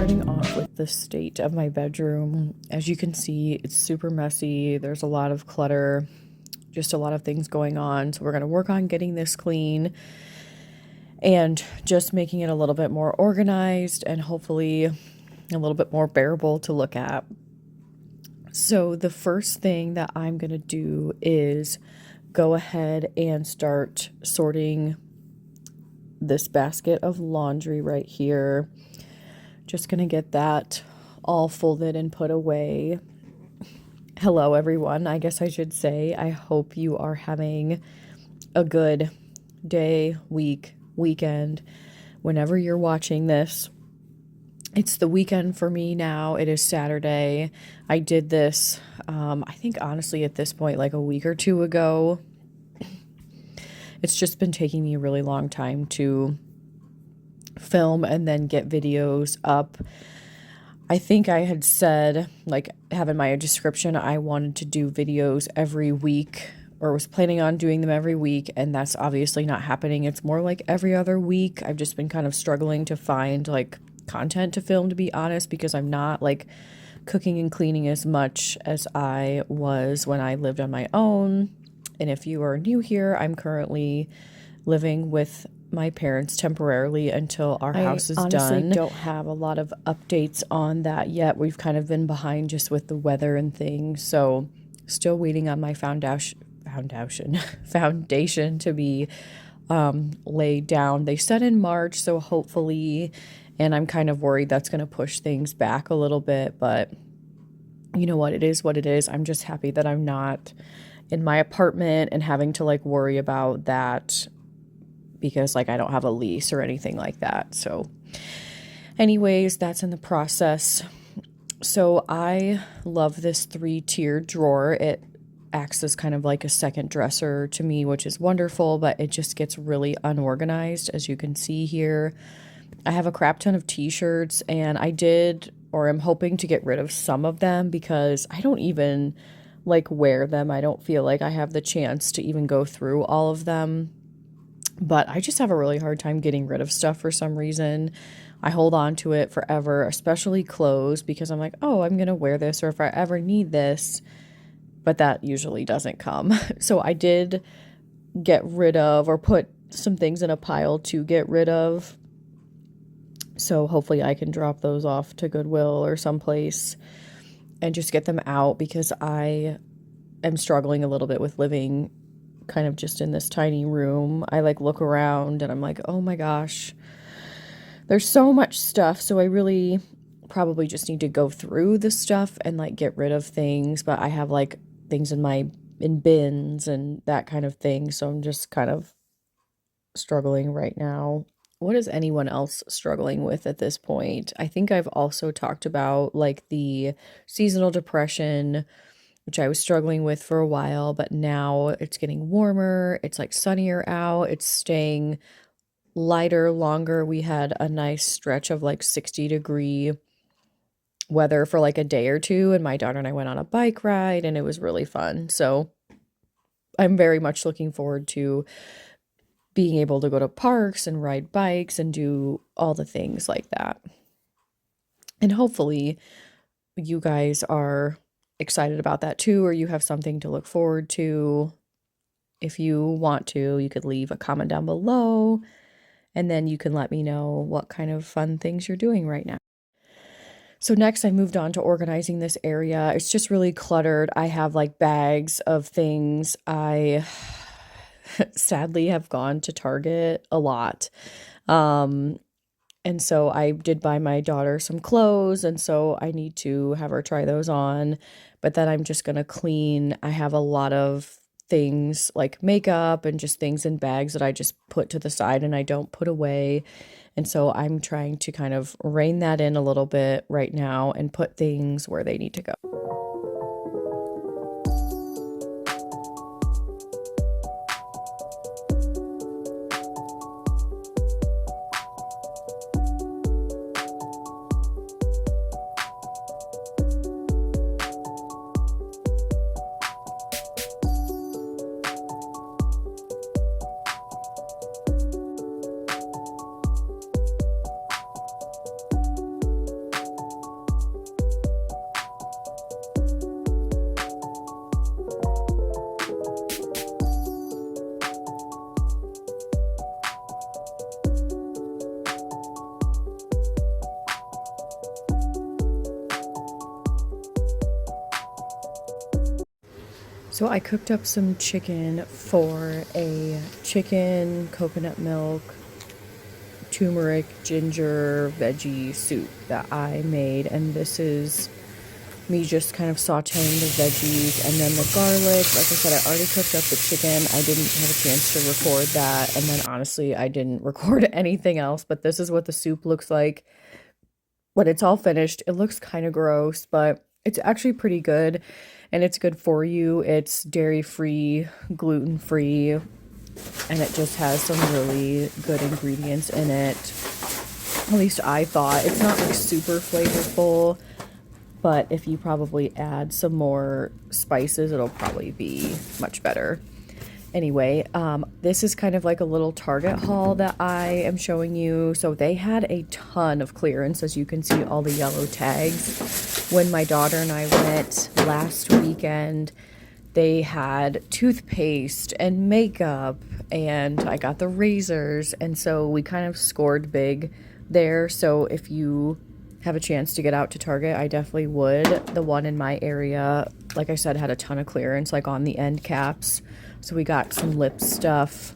starting off with the state of my bedroom. As you can see, it's super messy. There's a lot of clutter, just a lot of things going on. So we're going to work on getting this clean and just making it a little bit more organized and hopefully a little bit more bearable to look at. So the first thing that I'm going to do is go ahead and start sorting this basket of laundry right here. Just gonna get that all folded and put away. Hello everyone, I guess I should say. I hope you are having a good day, week, weekend, whenever you're watching this. It's the weekend for me now. It is Saturday. I did this, I think honestly at this point, like a week or two ago. It's just been taking me a really long time to film and then get videos up. I think I had said, like, have in my description, I wanted to do videos every week, or was planning on doing them every week, and that's obviously not happening. It's more like every other week. I've just been kind of struggling to find like content to film, to be honest, because I'm not like cooking and cleaning as much as I was when I lived on my own. And if you are new here, I'm currently living with my parents temporarily until our house is done. I honestly don't have a lot of updates on that yet. We've kind of been behind just with the weather and things. So still waiting on my foundation to be laid down. They said in March, so hopefully, and I'm kind of worried that's going to push things back a little bit, but you know what? It is what it is. I'm just happy that I'm not in my apartment and having to like worry about that, because like I don't have a lease or anything like that. So anyways, that's in the process. So I love this 3-tiered drawer. It acts as kind of like a second dresser to me, which is wonderful, but it just gets really unorganized. As you can see here, I have a crap ton of t-shirts, and I did, or I'm hoping to get rid of some of them because I don't even like wear them. I don't feel like I have the chance to even go through all of them. But I just have a really hard time getting rid of stuff for some reason. I hold on to it forever, especially clothes, because I'm like, oh, I'm going to wear this, or if I ever need this, but that usually doesn't come. So I did get rid of, or put some things in a pile to get rid of. So hopefully I can drop those off to Goodwill or someplace and just get them out, because I am struggling a little bit with living kind of just in this tiny room. I like look around and I'm like, oh my gosh, there's so much stuff. So I really probably just need to go through the stuff and like get rid of things. But I have like things in bins and that kind of thing. So I'm just kind of struggling right now. What is anyone else struggling with at this point? I think I've also talked about like the seasonal depression, which I was struggling with for a while, but now it's getting warmer. It's like sunnier out. It's staying lighter longer. We had a nice stretch of like 60-degree weather for like a day or two, and my daughter and I went on a bike ride, and it was really fun. So I'm very much looking forward to being able to go to parks and ride bikes and do all the things like that. And hopefully you guys are excited about that too, or you have something to look forward to. If you want to, you could leave a comment down below, and then you can let me know what kind of fun things you're doing right now. So next I moved on to organizing this area. It's just really cluttered. I have like bags of things. I sadly have gone to Target a lot. And so I did buy my daughter some clothes, and so I need to have her try those on. But then I'm just going to clean. I have a lot of things like makeup and just things in bags that I just put to the side and I don't put away. And so I'm trying to kind of rein that in a little bit right now and put things where they need to go. So I cooked up some chicken for a chicken coconut milk turmeric ginger veggie soup that I made, and this is me just kind of sauteing the veggies and then the garlic. Like I said, I already cooked up the chicken. I didn't have a chance to record that, and then honestly I didn't record anything else, but this is what the soup looks like when it's all finished. It looks kind of gross, but it's actually pretty good, and it's good for you. It's dairy free, gluten free, and it just has some really good ingredients in it. At least I thought. It's not like super flavorful, but if you probably add some more spices, it'll probably be much better. Anyway, this is kind of like a little Target haul that I am showing you. So they had a ton of clearance, as you can see all the yellow tags. When my daughter and I went last weekend, they had toothpaste and makeup, and I got the razors, and so we kind of scored big there. So if you have a chance to get out to Target, I definitely would. The one in my area, like I said, had a ton of clearance, like on the end caps. So we got some lip stuff,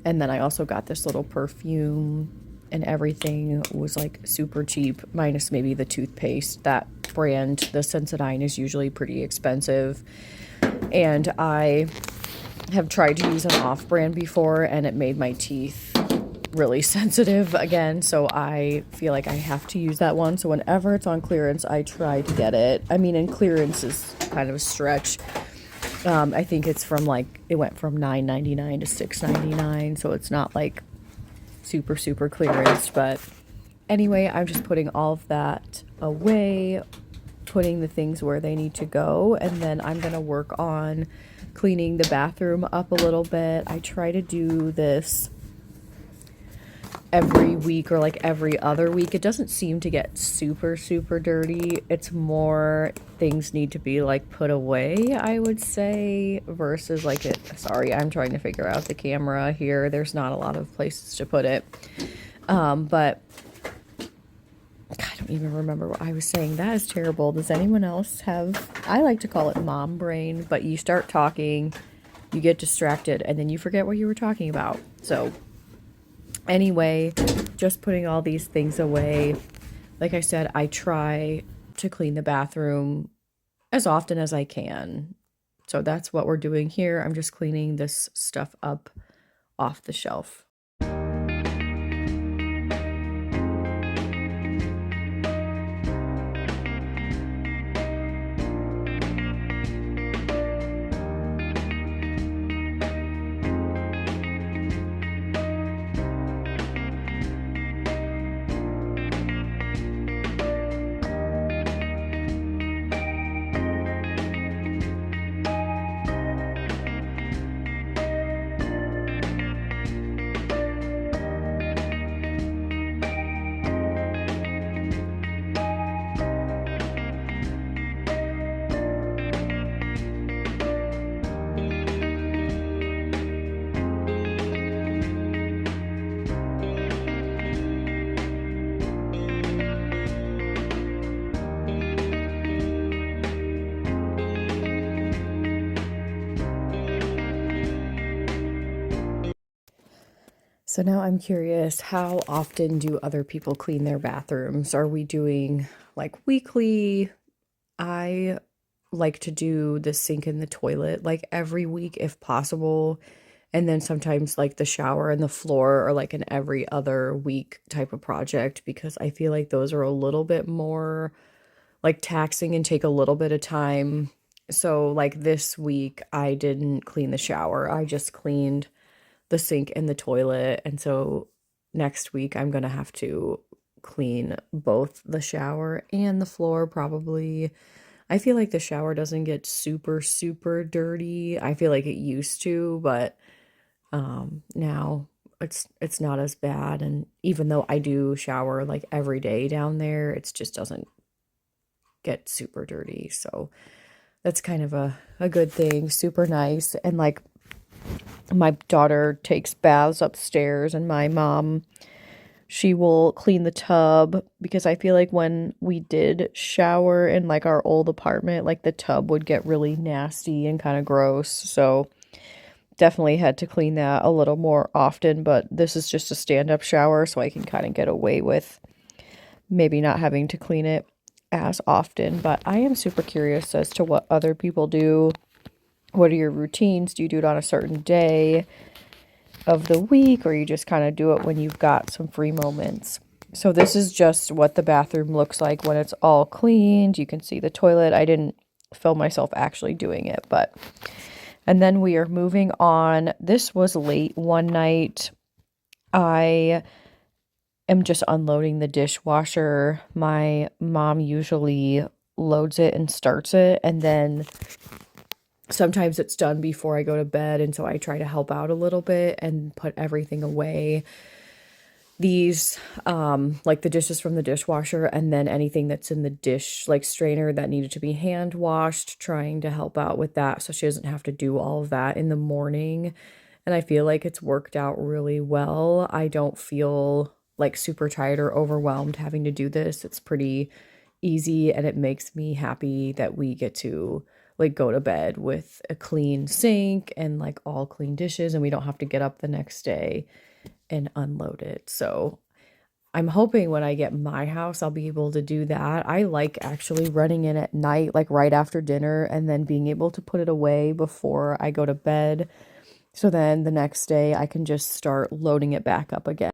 and then I also got this little perfume, and everything was like super cheap, minus maybe the toothpaste. That brand, the Sensodyne, is usually pretty expensive, and I have tried to use an off-brand before, and it made my teeth really sensitive again, so I feel like I have to use that one. So whenever it's on clearance, I try to get it. I mean, and clearance is kind of a stretch. I think it's from like, it went from $9.99 to $6.99, so it's not like super clearance. But anyway, I'm just putting all of that away, putting the things where they need to go, and then I'm gonna work on cleaning the bathroom up a little bit. I try to do this every week or like every other week. It doesn't seem to get super dirty. It's more things need to be like put away, I would say, versus like it. Sorry, I'm trying to figure out the camera here. There's not a lot of places to put it. But I don't even remember what I was saying. That is terrible. Does anyone else have, I like to call it mom brain, but you start talking, you get distracted, and then you forget what you were talking about. So anyway, just putting all these things away. Like I said, I try to clean the bathroom as often as I can. So that's what we're doing here. I'm just cleaning this stuff up off the shelf. So now I'm curious, how often do other people clean their bathrooms? Are we doing like weekly? I like to do the sink and the toilet like every week if possible. And then sometimes like the shower and the floor are like an every other week type of project, because I feel like those are a little bit more like taxing and take a little bit of time. So like this week I didn't clean the shower. I just cleaned the sink and the toilet. And so next week I'm going to have to clean both the shower and the floor probably. I feel like the shower doesn't get super dirty. I feel like it used to, but now it's not as bad. And even though I do shower like every day down there, it just doesn't get super dirty. So that's kind of a good thing. Super nice. And like my daughter takes baths upstairs, and my mom She will clean the tub because I feel like when we did shower in like our old apartment, like the tub would get really nasty and kind of gross. So definitely had to clean that a little more often, but this is just a stand-up shower, so I can kind of get away with maybe not having to clean it as often. But I am super curious as to what other people do. What are your routines? Do you do it on a certain day of the week, or you just kind of do it when you've got some free moments? So this is just what the bathroom looks like when it's all cleaned. You can see the toilet. I didn't film myself actually doing it, but and then we are moving on. This was late one night. I am just unloading the dishwasher. My mom usually loads it and starts it, and then sometimes it's done before I go to bed, and so I try to help out a little bit and put everything away. These like the dishes from the dishwasher, and then anything that's in the dish like strainer that needed to be hand washed, trying to help out with that so she doesn't have to do all of that in the morning. And I feel like it's worked out really well. I don't feel like super tired or overwhelmed having to do this. It's pretty easy, and it makes me happy that we get to like go to bed with a clean sink and like all clean dishes, and we don't have to get up the next day and unload it. So I'm hoping when I get my house, I'll be able to do that. I like actually running in at night, like right after dinner, and then being able to put it away before I go to bed. So then the next day I can just start loading it back up again.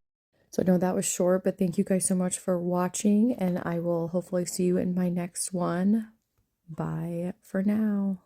So no, that was short, but thank you guys so much for watching, and I will hopefully see you in my next one. Bye for now.